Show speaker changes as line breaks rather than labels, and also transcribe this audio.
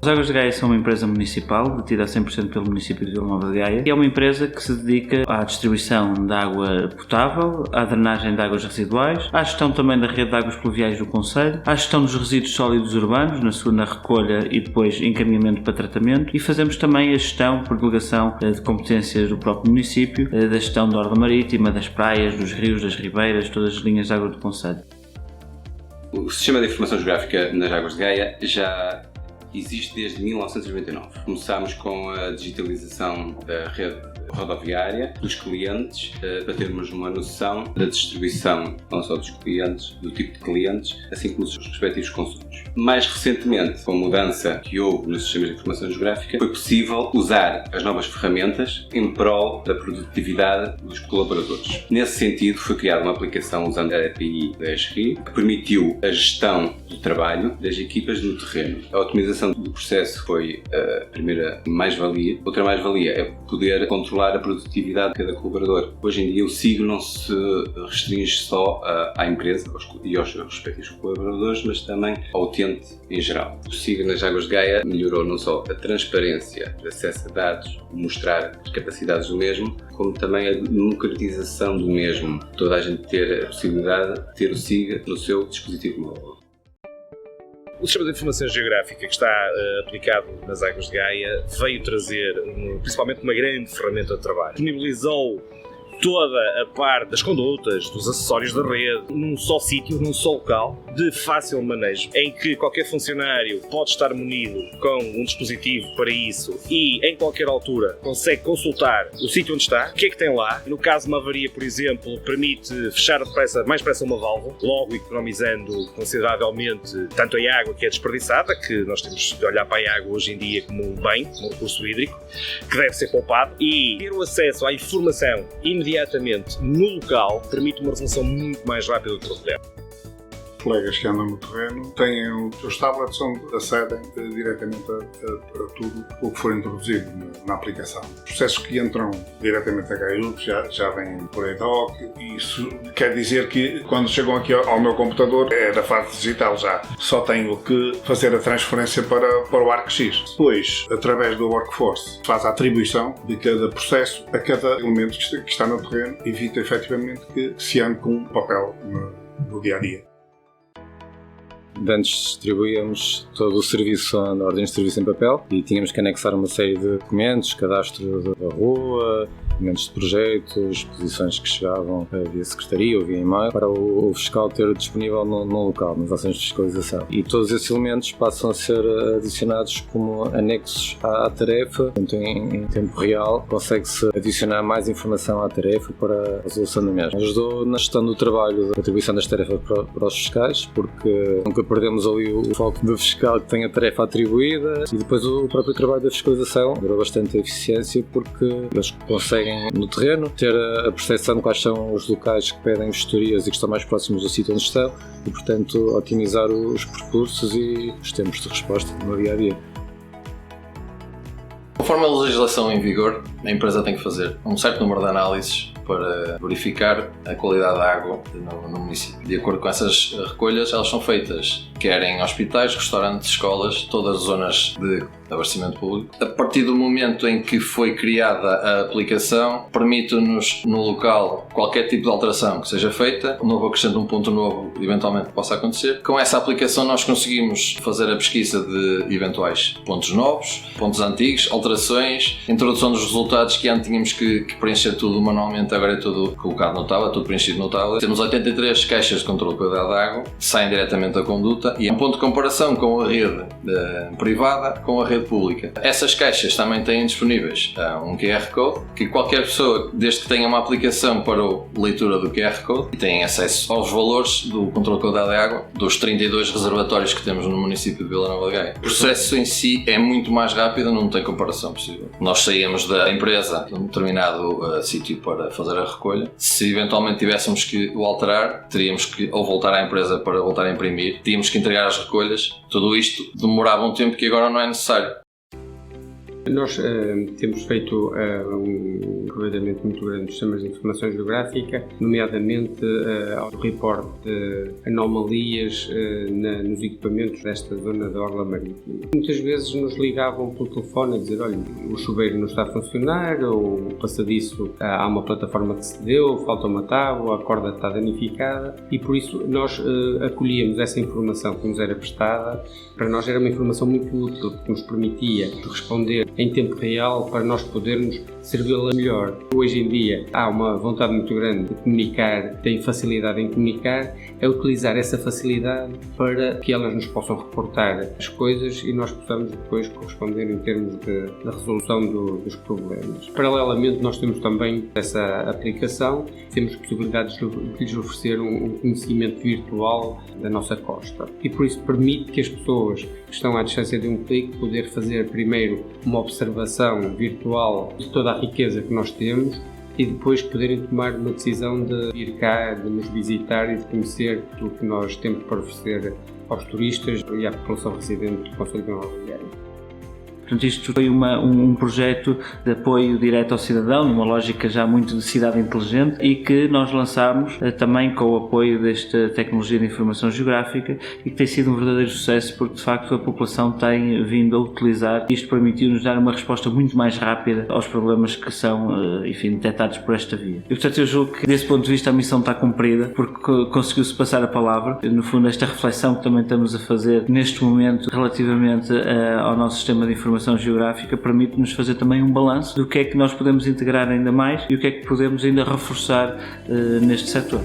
As Águas de Gaia são uma empresa municipal, detida a 100% pelo município de Vila Nova de Gaia, e é uma empresa que se dedica à distribuição de água potável, à drenagem de águas residuais, à gestão também da rede de águas pluviais do concelho, à gestão dos resíduos sólidos urbanos, na recolha e depois encaminhamento para tratamento, e fazemos também a gestão por delegação de competências do próprio município, da gestão da orla marítima, das praias, dos rios, das ribeiras, todas as linhas de água do concelho.
O Sistema de Informação Geográfica nas Águas de Gaia já existe desde 1999. Começámos com a digitalização da rede rodoviária dos clientes, para termos uma noção da distribuição não só dos clientes, do tipo de clientes, assim como dos respectivos consumos. Mais recentemente, com a mudança que houve nos sistemas de informação geográfica, foi possível usar as novas ferramentas em prol da produtividade dos colaboradores. Nesse sentido, foi criada uma aplicação usando a API da ESRI, que permitiu a gestão do trabalho das equipas no terreno. A otimização do processo foi a primeira mais-valia. Outra mais-valia é poder controlar a produtividade de cada colaborador. Hoje em dia o SIG não se restringe só à empresa e aos respectivos colaboradores, mas também ao utente em geral. O SIG nas Águas de Gaia melhorou não só a transparência de acesso a dados, mostrar as capacidades do mesmo, como também a democratização do mesmo. Toda a gente ter a possibilidade de ter o SIG no seu dispositivo móvel.
O Sistema de Informação Geográfica que está aplicado nas Águas de Gaia veio trazer principalmente uma grande ferramenta de trabalho. Disponibilizou toda a parte das condutas, dos acessórios da rede, num só sítio, num só local, de fácil manejo, em que qualquer funcionário pode estar munido com um dispositivo para isso e, em qualquer altura, consegue consultar o sítio onde está, o que é que tem lá. No caso de uma avaria, por exemplo, permite fechar mais depressa uma válvula, logo economizando consideravelmente tanto a água que é desperdiçada, que nós temos de olhar para a água hoje em dia como um bem, como um recurso hídrico, que deve ser poupado, e ter o acesso à informação imediatamente no local permite uma resolução muito mais rápida do problema.
Os colegas que andam no terreno têm os tablets onde acedem diretamente a tudo o que for introduzido na aplicação. Os processos que entram diretamente a GaiaUp já vêm por EDOC, e isso quer dizer que quando chegam aqui ao meu computador é da fase digital já. Só tenho que fazer a transferência para o ArcGIS. Depois, através do Workforce, faz a atribuição de cada processo a cada elemento que está no terreno, evita efetivamente que se ande com papel no dia-a-dia.
Antes distribuíamos todo o serviço na ordem de serviço em papel e tínhamos que anexar uma série de documentos, cadastro da rua, documentos de projetos, posições que chegavam via secretaria ou via e-mail, para o fiscal ter disponível no local, nas ações de fiscalização. E todos esses elementos passam a ser adicionados como anexos à tarefa. Portanto, em tempo real, consegue-se adicionar mais informação à tarefa para a resolução da mesma. Ajudou na gestão do trabalho, da atribuição das tarefas para os fiscais, porque nunca perdemos ali o foco do fiscal que tem a tarefa atribuída, e depois o próprio trabalho da fiscalização melhorou bastante a eficiência, porque eles conseguem no terreno ter a percepção de quais são os locais que pedem vistorias e que estão mais próximos do sítio onde estão, e portanto otimizar os percursos e os tempos de resposta no dia-a-dia.
Conforme a legislação em vigor, a empresa tem que fazer um certo número de análises para verificar a qualidade da água no município. De acordo com essas recolhas, elas são feitas quer em hospitais, restaurantes, escolas, todas as zonas de abastecimento público. A partir do momento em que foi criada a aplicação, permite-nos no local qualquer tipo de alteração que seja feita, um novo acrescento, um ponto novo eventualmente possa acontecer. Com essa aplicação nós conseguimos fazer a pesquisa de eventuais pontos novos, pontos antigos, alterações, introdução dos resultados que antes tínhamos que preencher tudo manualmente, agora é tudo colocado no tablet, tudo preenchido no tablet. Temos 83 caixas de controle de qualidade de água, que saem diretamente da conduta, e é um ponto de comparação com a rede privada, com a rede pública. Essas caixas também têm disponíveis um QR Code, que qualquer pessoa, desde que tenha uma aplicação para a leitura do QR Code, tem acesso aos valores do controle de qualidade de água dos 32 reservatórios que temos no município de Vila Nova de Gaia. O processo em si é muito mais rápido, não tem comparação possível. Nós saímos da empresa de um determinado sítio para fazer a recolha. Se eventualmente tivéssemos que o alterar, teríamos que ou voltar à empresa para voltar a imprimir, tínhamos que entregar as recolhas. Tudo isto demorava um tempo que agora não é necessário.
Nós temos feito um aproveitamento muito grande dos sistemas de informação geográfica, nomeadamente ao reporte de anomalias nos equipamentos desta zona da orla marítima. Muitas vezes nos ligavam pelo telefone a dizer: olha, o chuveiro não está a funcionar, ou o passadiço, há uma plataforma que cedeu, falta uma tábua, a corda está danificada, e por isso nós acolhíamos essa informação que nos era prestada. Para nós era uma informação muito útil, que nos permitia responder em tempo real para nós podermos servi-la melhor. Hoje em dia há uma vontade muito grande de comunicar, tem facilidade em comunicar, é utilizar essa facilidade para que elas nos possam reportar as coisas e nós possamos depois corresponder em termos da resolução dos problemas. Paralelamente, nós temos também essa aplicação, temos possibilidades de lhes oferecer um conhecimento virtual da nossa costa, e por isso permite que as pessoas que estão à distância de um clique poder fazer primeiro uma observação virtual de toda a riqueza que nós temos e depois poderem tomar uma decisão de vir cá, de nos visitar e de conhecer tudo o que nós temos para oferecer aos turistas e à população residente do Concelho de Vila Nova de Gaia.
Portanto, isto foi um projeto de apoio direto ao cidadão, numa lógica já muito de cidade inteligente, e que nós lançámos também com o apoio desta tecnologia de informação geográfica, e que tem sido um verdadeiro sucesso, porque de facto a população tem vindo a utilizar. Isto permitiu-nos dar uma resposta muito mais rápida aos problemas que são, enfim, detectados por esta via. E portanto eu julgo que desse ponto de vista a missão está cumprida, porque conseguiu-se passar a palavra. No fundo, esta reflexão que também estamos a fazer neste momento relativamente ao nosso sistema de informação geográfica permite-nos fazer também um balanço do que é que nós podemos integrar ainda mais e o que é que podemos ainda reforçar neste setor.